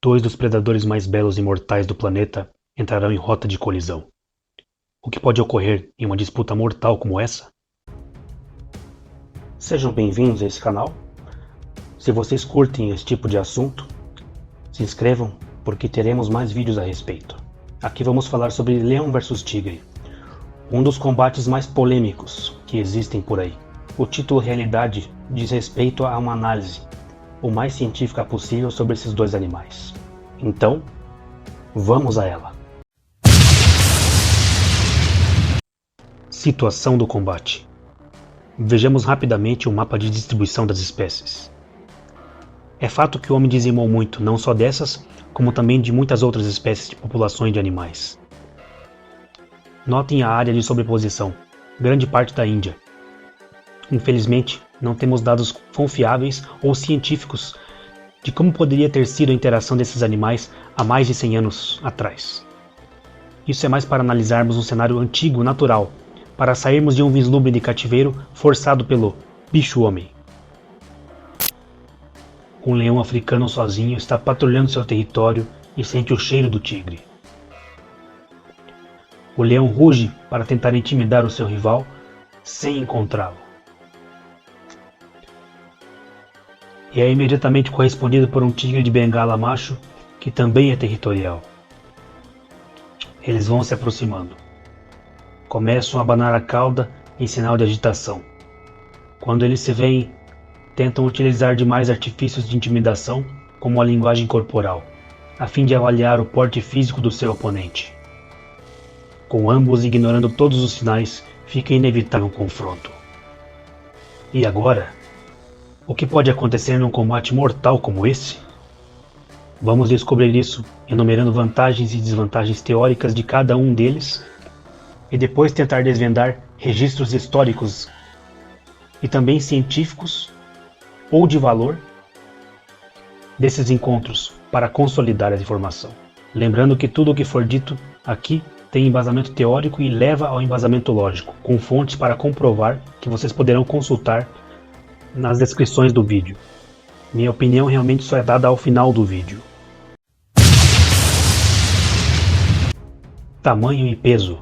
Dois dos predadores mais belos e mortais do planeta entrarão em rota de colisão. O que pode ocorrer em uma disputa mortal como essa? Sejam bem-vindos a esse canal. Se vocês curtem esse tipo de assunto, se inscrevam porque teremos mais vídeos a respeito. Aqui vamos falar sobre leão versus tigre, um dos combates mais polêmicos que existem por aí. O título Realidade diz respeito a uma análise o mais científica possível sobre esses dois animais. Então, vamos a ela. Situação do combate. Vejamos rapidamente o mapa de distribuição das espécies. É fato que o homem dizimou muito, não só dessas, como também de muitas outras espécies de populações de animais. Notem a área de sobreposição, grande parte da Índia. Infelizmente, não temos dados confiáveis ou científicos de como poderia ter sido a interação desses animais há mais de 100 anos atrás. Isso é mais para analisarmos um cenário antigo natural, para sairmos de um vislumbre de cativeiro forçado pelo bicho-homem. Um leão africano sozinho está patrulhando seu território e sente o cheiro do tigre. O leão ruge para tentar intimidar o seu rival sem encontrá-lo. E é imediatamente correspondido por um tigre de bengala macho, que também é territorial. Eles vão se aproximando. Começam a abanar a cauda em sinal de agitação. Quando eles se veem, tentam utilizar demais artifícios de intimidação, como a linguagem corporal, a fim de avaliar o porte físico do seu oponente. Com ambos ignorando todos os sinais, fica inevitável um confronto. E agora? O que pode acontecer num combate mortal como esse? Vamos descobrir isso enumerando vantagens e desvantagens teóricas de cada um deles e depois tentar desvendar registros históricos e também científicos ou de valor desses encontros para consolidar a informação. Lembrando que tudo o que for dito aqui tem embasamento teórico e leva ao embasamento lógico, com fontes para comprovar que vocês poderão consultar nas descrições do vídeo. Minha opinião realmente só é dada ao final do vídeo. Tamanho e peso.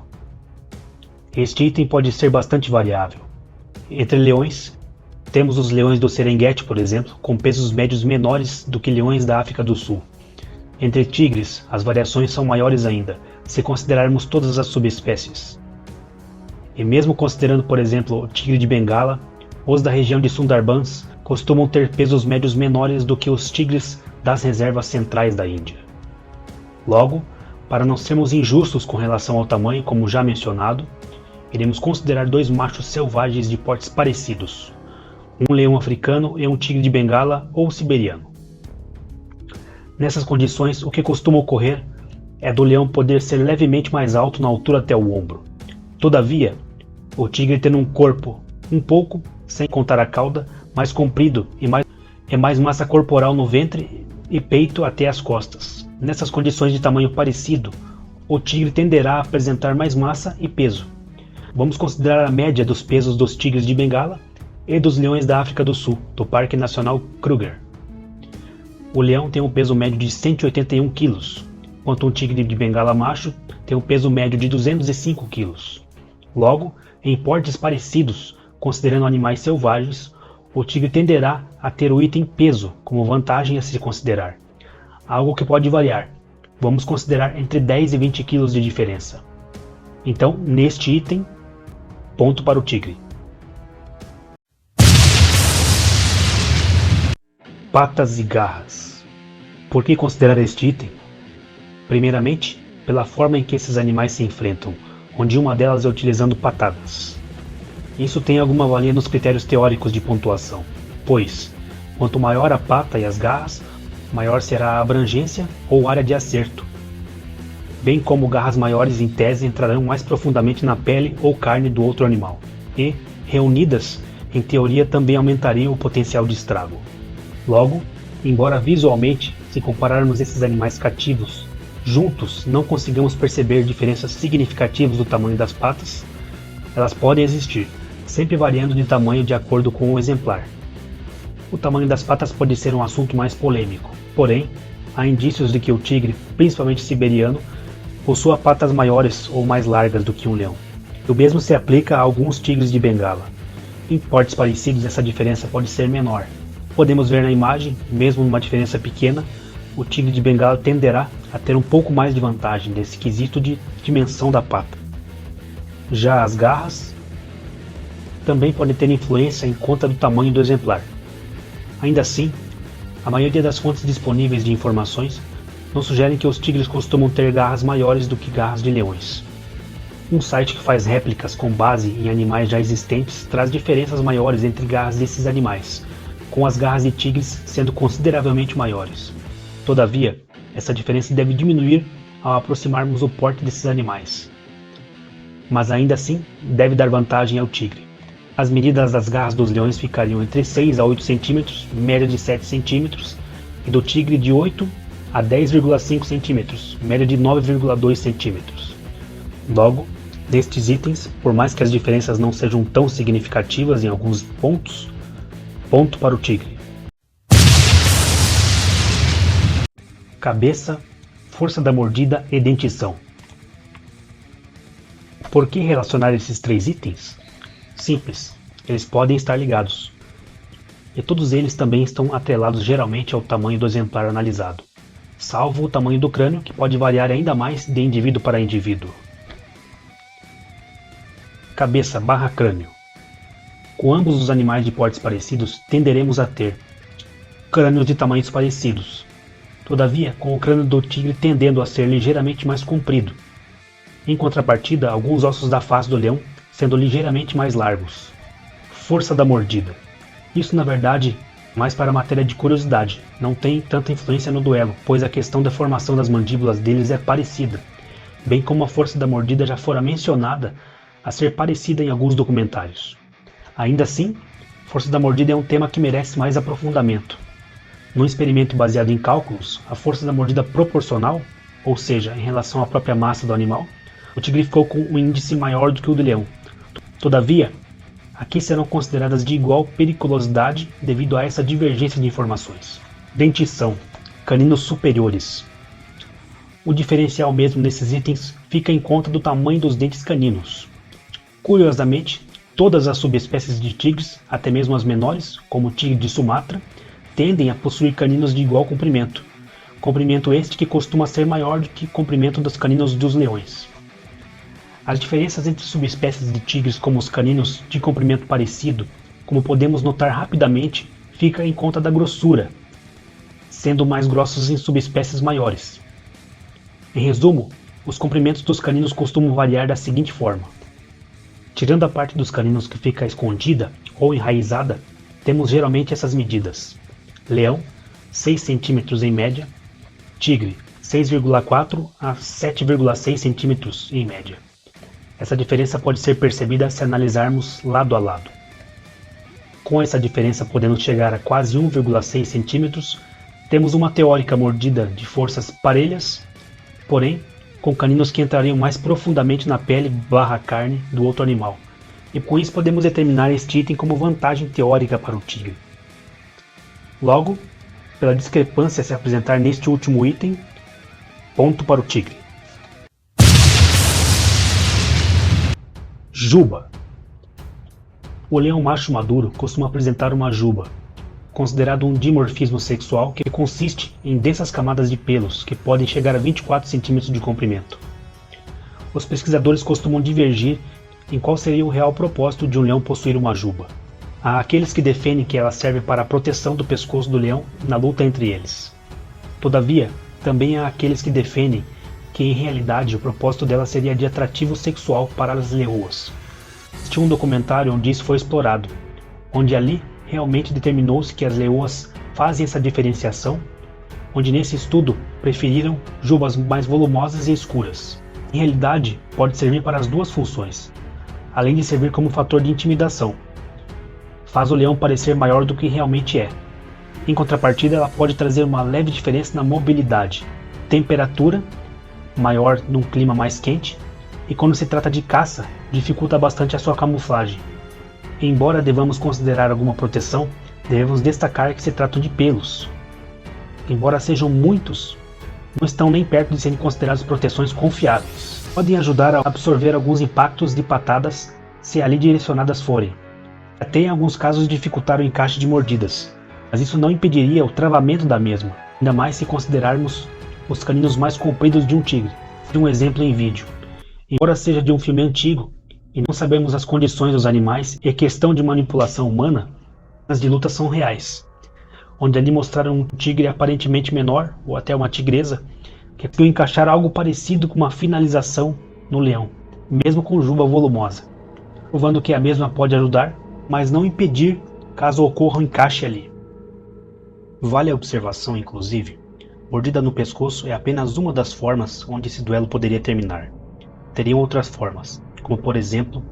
Este item pode ser bastante variável. Entre leões, temos os leões do Serengeti, por exemplo, com pesos médios menores do que leões da África do Sul. Entre tigres, as variações são maiores ainda, se considerarmos todas as subespécies. E mesmo considerando, por exemplo, o tigre de Bengala, os da região de Sundarbans costumam ter pesos médios menores do que os tigres das reservas centrais da Índia. Logo, para não sermos injustos com relação ao tamanho, como já mencionado, iremos considerar dois machos selvagens de portes parecidos, um leão africano e um tigre de Bengala ou siberiano. Nessas condições, o que costuma ocorrer é do leão poder ser levemente mais alto na altura até o ombro. Todavia, o tigre tendo um corpo um pouco, sem contar a cauda, mais comprido e mais massa corporal no ventre e peito até as costas. Nessas condições de tamanho parecido, o tigre tenderá a apresentar mais massa e peso. Vamos considerar a média dos pesos dos tigres de Bengala e dos leões da África do Sul, do Parque Nacional Kruger. O leão tem um peso médio de 181 kg, enquanto um tigre de Bengala macho tem um peso médio de 205 kg. Logo, em portes parecidos, considerando animais selvagens, o tigre tenderá a ter o item peso como vantagem a se considerar, algo que pode variar. Vamos considerar entre 10 e 20 kg de diferença. Então, neste item, ponto para o tigre. Patas e garras. Por que considerar este item? Primeiramente, pela forma em que esses animais se enfrentam, onde uma delas é utilizando patadas. Isso tem alguma valia nos critérios teóricos de pontuação, pois, quanto maior a pata e as garras, maior será a abrangência ou área de acerto, bem como garras maiores em tese entrarão mais profundamente na pele ou carne do outro animal, e, reunidas, em teoria também aumentariam o potencial de estrago. Logo, embora visualmente, se compararmos esses animais cativos, juntos não consigamos perceber diferenças significativas do tamanho das patas, elas podem existir, sempre variando de tamanho de acordo com o exemplar. O tamanho das patas pode ser um assunto mais polêmico, porém, há indícios de que o tigre, principalmente siberiano, possua patas maiores ou mais largas do que um leão. O mesmo se aplica a alguns tigres de Bengala. Em portes parecidos, essa diferença pode ser menor. Podemos ver na imagem, mesmo numa diferença pequena, o tigre de Bengala tenderá a ter um pouco mais de vantagem nesse quesito de dimensão da pata. Já as garras também podem ter influência em conta do tamanho do exemplar. Ainda assim, a maioria das fontes disponíveis de informações nos sugerem que os tigres costumam ter garras maiores do que garras de leões. Um site que faz réplicas com base em animais já existentes traz diferenças maiores entre garras desses animais, com as garras de tigres sendo consideravelmente maiores. Todavia, essa diferença deve diminuir ao aproximarmos o porte desses animais. Mas ainda assim, deve dar vantagem ao tigre. As medidas das garras dos leões ficariam entre 6 a 8 cm, média de 7 cm, e do tigre de 8 a 10,5 cm, média de 9,2 cm. Logo, destes itens, por mais que as diferenças não sejam tão significativas em alguns pontos, ponto para o tigre. Cabeça, força da mordida e dentição. Por que relacionar esses três itens? Simples, eles podem estar ligados. E todos eles também estão atrelados geralmente ao tamanho do exemplar analisado, salvo o tamanho do crânio, que pode variar ainda mais de indivíduo para indivíduo. Cabeça / crânio. Com ambos os animais de portes parecidos, tenderemos a ter crânios de tamanhos parecidos. Todavia, com o crânio do tigre tendendo a ser ligeiramente mais comprido. Em contrapartida, alguns ossos da face do leão sendo ligeiramente mais largos. Força da mordida. Isso, na verdade, mais para a matéria de curiosidade, não tem tanta influência no duelo, pois a questão da formação das mandíbulas deles é parecida, bem como a força da mordida já fora mencionada a ser parecida em alguns documentários. Ainda assim, força da mordida é um tema que merece mais aprofundamento. Num experimento baseado em cálculos, a força da mordida proporcional, ou seja, em relação à própria massa do animal, o tigre ficou com um índice maior do que o do leão. Todavia, aqui serão consideradas de igual periculosidade devido a essa divergência de informações. Dentição, caninos superiores. O diferencial mesmo nesses itens fica em conta do tamanho dos dentes caninos. Curiosamente, todas as subespécies de tigres, até mesmo as menores, como o tigre de Sumatra, tendem a possuir caninos de igual comprimento. Comprimento este que costuma ser maior do que o comprimento dos caninos dos leões. As diferenças entre subespécies de tigres como os caninos de comprimento parecido, como podemos notar rapidamente, fica em conta da grossura, sendo mais grossos em subespécies maiores. Em resumo, os comprimentos dos caninos costumam variar da seguinte forma. Tirando a parte dos caninos que fica escondida ou enraizada, temos geralmente essas medidas. Leão, 6 cm em média. Tigre, 6,4 a 7,6 cm em média. Essa diferença pode ser percebida se analisarmos lado a lado. Com essa diferença podendo chegar a quase 1,6 cm, temos uma teórica mordida de forças parelhas, porém com caninos que entrariam mais profundamente na pele / carne do outro animal, e com isso podemos determinar este item como vantagem teórica para o tigre. Logo, pela discrepância a se apresentar neste último item, ponto para o tigre. Juba. O leão macho maduro costuma apresentar uma juba, considerado um dimorfismo sexual que consiste em densas camadas de pelos que podem chegar a 24 cm de comprimento. Os pesquisadores costumam divergir em qual seria o real propósito de um leão possuir uma juba. Há aqueles que defendem que ela serve para a proteção do pescoço do leão na luta entre eles. Todavia, também há aqueles que defendem que em realidade o propósito dela seria de atrativo sexual para as leoas. Existe um documentário onde isso foi explorado, onde ali realmente determinou-se que as leoas fazem essa diferenciação, onde nesse estudo preferiram jubas mais volumosas e escuras. Em realidade, pode servir para as duas funções, além de servir como fator de intimidação. Faz o leão parecer maior do que realmente é. Em contrapartida, ela pode trazer uma leve diferença na mobilidade, temperatura, maior num clima mais quente, e quando se trata de caça, dificulta bastante a sua camuflagem. Embora devamos considerar alguma proteção, devemos destacar que se tratam de pelos. Embora sejam muitos, não estão nem perto de serem considerados proteções confiáveis. Podem ajudar a absorver alguns impactos de patadas se ali direcionadas forem. Até em alguns casos dificultar o encaixe de mordidas, mas isso não impediria o travamento da mesma, ainda mais se considerarmos os caninos mais compridos de um tigre. De um exemplo em vídeo. Embora seja de um filme antigo e não sabemos as condições dos animais e a questão de manipulação humana, as de luta são reais, onde ali mostraram um tigre aparentemente menor, ou até uma tigresa, que conseguiu encaixar algo parecido com uma finalização no leão, mesmo com juba volumosa, provando que a mesma pode ajudar, mas não impedir caso ocorra um encaixe ali. Vale a observação, inclusive, mordida no pescoço é apenas uma das formas onde esse duelo poderia terminar. Teriam outras formas, como por exemplo,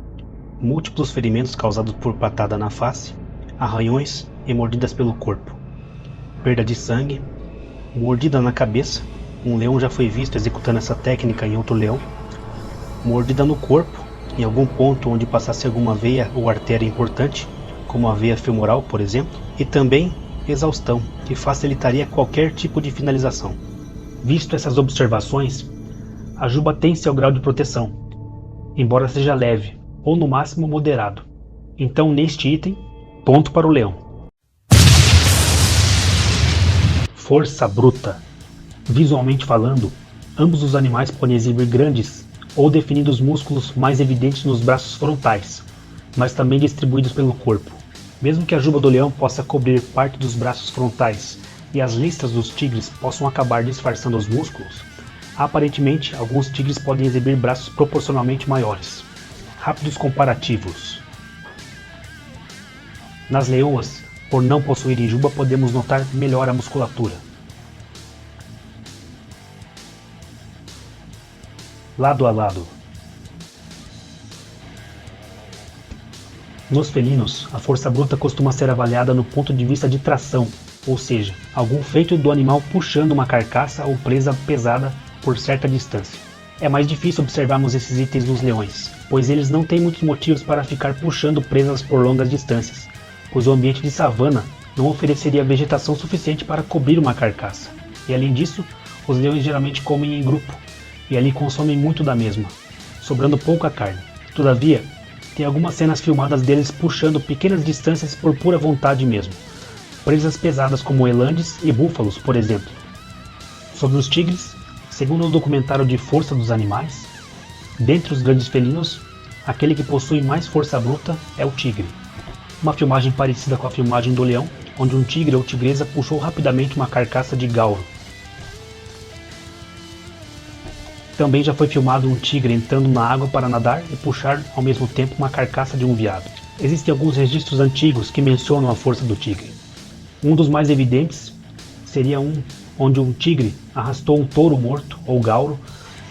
múltiplos ferimentos causados por patada na face, arranhões e mordidas pelo corpo, perda de sangue, mordida na cabeça, um leão já foi visto executando essa técnica em outro leão, mordida no corpo, em algum ponto onde passasse alguma veia ou artéria importante, como a veia femoral, por exemplo, e também exaustão, que facilitaria qualquer tipo de finalização. Visto essas observações, a juba tem seu grau de proteção, embora seja leve, ou no máximo moderado. Então neste item, ponto para o leão. Força bruta. Visualmente falando, ambos os animais podem exibir grandes ou definidos músculos mais evidentes nos braços frontais, mas também distribuídos pelo corpo. Mesmo que a juba do leão possa cobrir parte dos braços frontais e as listras dos tigres possam acabar disfarçando os músculos, aparentemente alguns tigres podem exibir braços proporcionalmente maiores. Rápidos comparativos. Nas leoas, por não possuírem juba, podemos notar melhor a musculatura. Lado a lado. Nos felinos, a força bruta costuma ser avaliada no ponto de vista de tração, ou seja, algum feito do animal puxando uma carcaça ou presa pesada por certa distância. É mais difícil observarmos esses itens nos leões, pois eles não têm muitos motivos para ficar puxando presas por longas distâncias, pois o ambiente de savana não ofereceria vegetação suficiente para cobrir uma carcaça. E além disso, os leões geralmente comem em grupo, e ali consomem muito da mesma, sobrando pouca carne. Todavia, tem algumas cenas filmadas deles puxando pequenas distâncias por pura vontade mesmo, presas pesadas como elandes e búfalos, por exemplo. Sobre os tigres, segundo o documentário de Força dos Animais, dentre os grandes felinos, aquele que possui mais força bruta é o tigre. Uma filmagem parecida com a filmagem do leão, onde um tigre ou tigresa puxou rapidamente uma carcaça de gauro. Também já foi filmado um tigre entrando na água para nadar e puxar ao mesmo tempo uma carcaça de um veado. Existem alguns registros antigos que mencionam a força do tigre. Um dos mais evidentes seria onde um tigre arrastou um touro morto, ou gauro,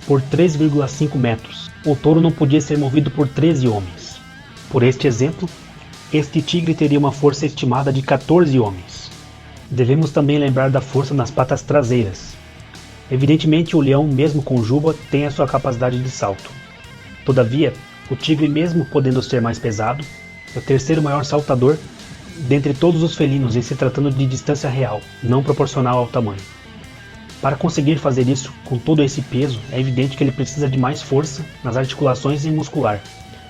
por 3,5 metros. O touro não podia ser movido por 13 homens. Por este exemplo, este tigre teria uma força estimada de 14 homens. Devemos também lembrar da força nas patas traseiras. Evidentemente, o leão, mesmo com juba, tem a sua capacidade de salto. Todavia, o tigre, mesmo podendo ser mais pesado, é o terceiro maior saltador dentre todos os felinos em se tratando de distância real, não proporcional ao tamanho. Para conseguir fazer isso com todo esse peso, é evidente que ele precisa de mais força nas articulações e muscular.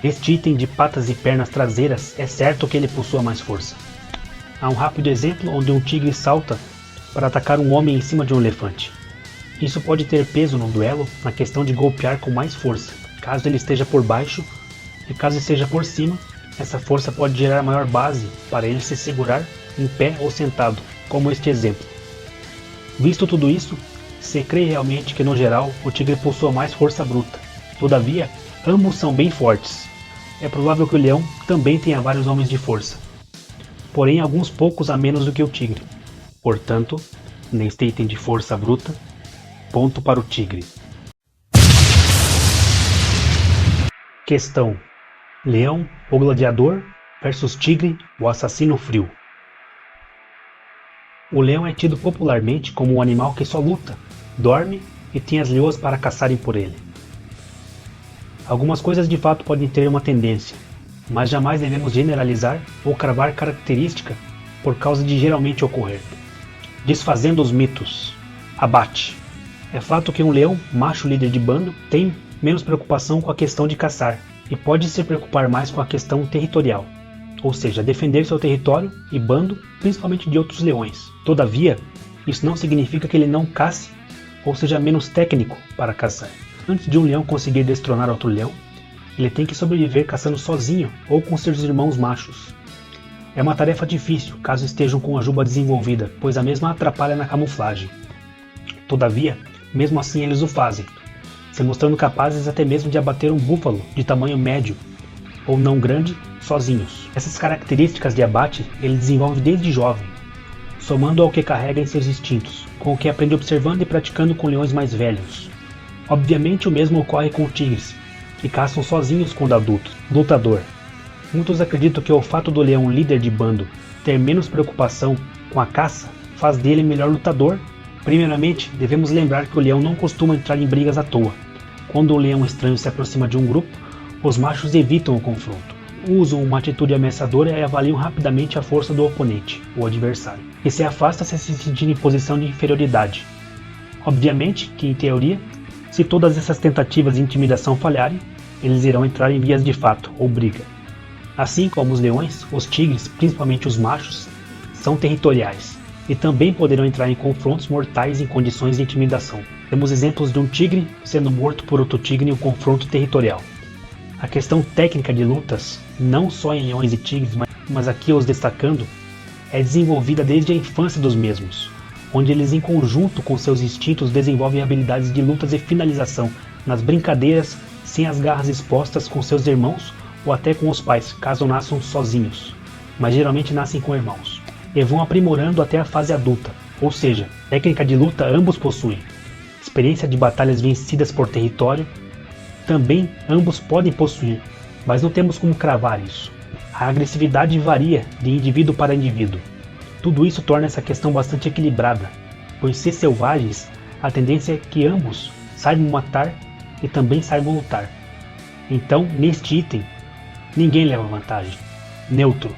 Este item de patas e pernas traseiras é certo que ele possua mais força. Há um rápido exemplo onde um tigre salta para atacar um homem em cima de um elefante. Isso pode ter peso no duelo na questão de golpear com mais força, caso ele esteja por baixo, e caso esteja por cima, essa força pode gerar maior base para ele se segurar em pé ou sentado, como este exemplo. Visto tudo isso, se crê realmente que no geral o tigre possua mais força bruta. Todavia, ambos são bem fortes. É provável que o leão também tenha vários homens de força, porém alguns poucos a menos do que o tigre. Portanto, neste item de força bruta, Ponto para o tigre. Questão: leão, o gladiador, versus tigre, o assassino frio. O leão é tido popularmente como um animal que só luta, dorme e tem as leoas para caçarem por ele. Algumas coisas de fato podem ter uma tendência, mas jamais devemos generalizar ou cravar característica por causa de geralmente ocorrer. Desfazendo os mitos. Abate. É fato que um leão, macho líder de bando, tem menos preocupação com a questão de caçar e pode se preocupar mais com a questão territorial, ou seja, defender seu território e bando, principalmente de outros leões. Todavia, isso não significa que ele não cace ou seja menos técnico para caçar. Antes de um leão conseguir destronar outro leão, ele tem que sobreviver caçando sozinho ou com seus irmãos machos. É uma tarefa difícil caso estejam com a juba desenvolvida, pois a mesma atrapalha na camuflagem. Todavia, mesmo assim eles o fazem, se mostrando capazes até mesmo de abater um búfalo de tamanho médio ou não grande sozinhos. Essas características de abate ele desenvolve desde jovem, somando ao que carrega em seus instintos, com o que aprende observando e praticando com leões mais velhos. Obviamente o mesmo ocorre com tigres, que caçam sozinhos quando adultos. Lutador. Muitos acreditam que o fato do leão líder de bando ter menos preocupação com a caça faz dele melhor lutador. Primeiramente, devemos lembrar que o leão não costuma entrar em brigas à toa. Quando um leão estranho se aproxima de um grupo, os machos evitam o confronto, usam uma atitude ameaçadora e avaliam rapidamente a força do oponente, o adversário, e se afasta se sentir em posição de inferioridade. Obviamente que, em teoria, se todas essas tentativas de intimidação falharem, eles irão entrar em vias de fato, ou briga. Assim como os leões, os tigres, principalmente os machos, são territoriais, e também poderão entrar em confrontos mortais em condições de intimidação. Temos exemplos de um tigre sendo morto por outro tigre em um confronto territorial. A questão técnica de lutas, não só em leões e tigres, mas aqui os destacando, é desenvolvida desde a infância dos mesmos, onde eles em conjunto com seus instintos desenvolvem habilidades de lutas e finalização nas brincadeiras, sem as garras expostas com seus irmãos ou até com os pais, caso nasçam sozinhos, mas geralmente nascem com irmãos, e vão aprimorando até a fase adulta, ou seja, técnica de luta ambos possuem, experiência de batalhas vencidas por território, também ambos podem possuir, mas não temos como cravar isso. A agressividade varia de indivíduo para indivíduo. Tudo isso torna essa questão bastante equilibrada, pois ser selvagens, a tendência é que ambos saibam matar e também saibam lutar. Então, neste item, ninguém leva vantagem. Neutro.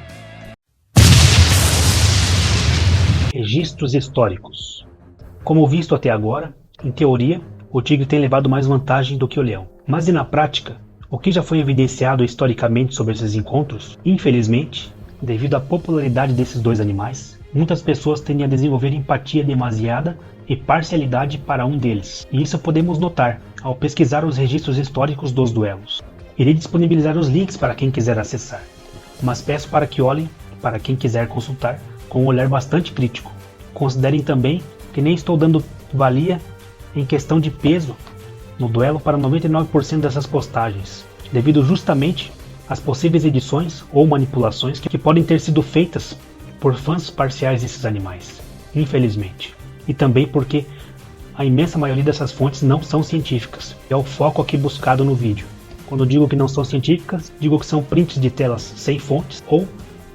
Registros históricos. Como visto até agora, em teoria, o tigre tem levado mais vantagem do que o leão. Mas e na prática, o que já foi evidenciado historicamente sobre esses encontros? Infelizmente, devido à popularidade desses dois animais, muitas pessoas tendem a desenvolver empatia demasiada e parcialidade para um deles. E isso podemos notar ao pesquisar os registros históricos dos duelos. Irei disponibilizar os links para quem quiser acessar, mas peço para que olhem, para quem quiser consultar, com um olhar bastante crítico. Considerem também que nem estou dando valia em questão de peso no duelo para 99% dessas postagens, devido justamente às possíveis edições ou manipulações que podem ter sido feitas por fãs parciais desses animais, infelizmente. E também porque a imensa maioria dessas fontes não são científicas, é o foco aqui buscado no vídeo. Quando digo que não são científicas, digo que são prints de telas sem fontes, ou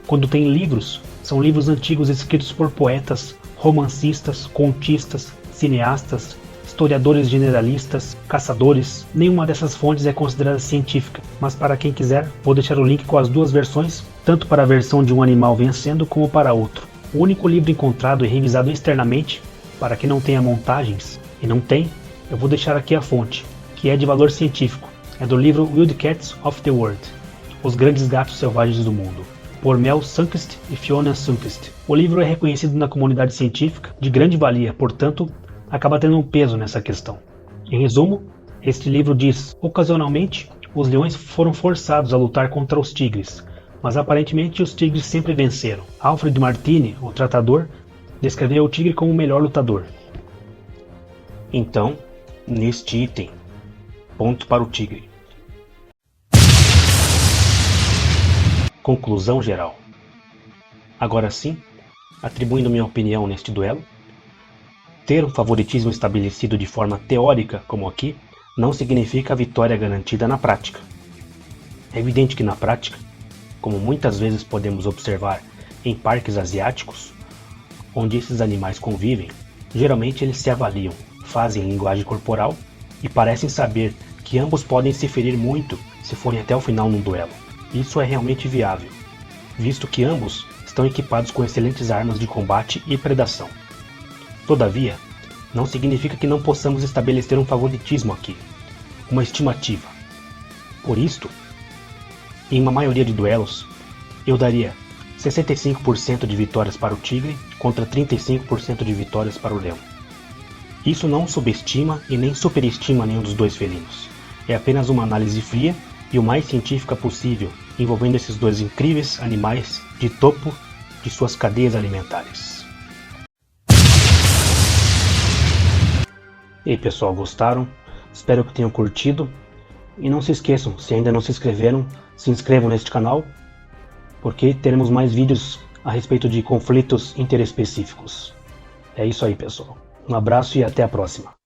quando tem livros, são livros antigos escritos por poetas, romancistas, contistas, cineastas, historiadores generalistas, caçadores. Nenhuma dessas fontes é considerada científica, mas para quem quiser, vou deixar o link com as duas versões, tanto para a versão de um animal vencendo como para outro. O único livro encontrado e revisado externamente, para quem não tenha montagens, e não tem, eu vou deixar aqui a fonte, que é de valor científico. É do livro Wild Cats of the World, Os Grandes Gatos Selvagens do Mundo, por Mel Sundquist e Fiona Sundquist. O livro é reconhecido na comunidade científica de grande valia, portanto, acaba tendo um peso nessa questão. Em resumo, este livro diz: ocasionalmente, os leões foram forçados a lutar contra os tigres, mas aparentemente os tigres sempre venceram. Alfred Martini, o tratador, descreveu o tigre como o melhor lutador. Então, neste item, ponto para o tigre. Conclusão geral. Agora sim, atribuindo minha opinião neste duelo, Ter um favoritismo estabelecido de forma teórica, como aqui, não significa a vitória garantida na prática. É evidente que na prática, como muitas vezes podemos observar em parques asiáticos, onde esses animais convivem, geralmente eles se avaliam, fazem linguagem corporal e parecem saber que ambos podem se ferir muito se forem até o final num duelo. Isso é realmente viável, visto que ambos estão equipados com excelentes armas de combate e predação. Todavia, não significa que não possamos estabelecer um favoritismo aqui, uma estimativa. Por isto, em uma maioria de duelos, eu daria 65% de vitórias para o tigre contra 35% de vitórias para o leão. Isso não subestima e nem superestima nenhum dos dois felinos. É apenas uma análise fria e o mais científica possível envolvendo esses dois incríveis animais de topo de suas cadeias alimentares. E aí pessoal, gostaram? Espero que tenham curtido. E não se esqueçam, se ainda não se inscreveram, se inscrevam neste canal, porque teremos mais vídeos a respeito de conflitos interespecíficos. É isso aí pessoal. Um abraço e até a próxima.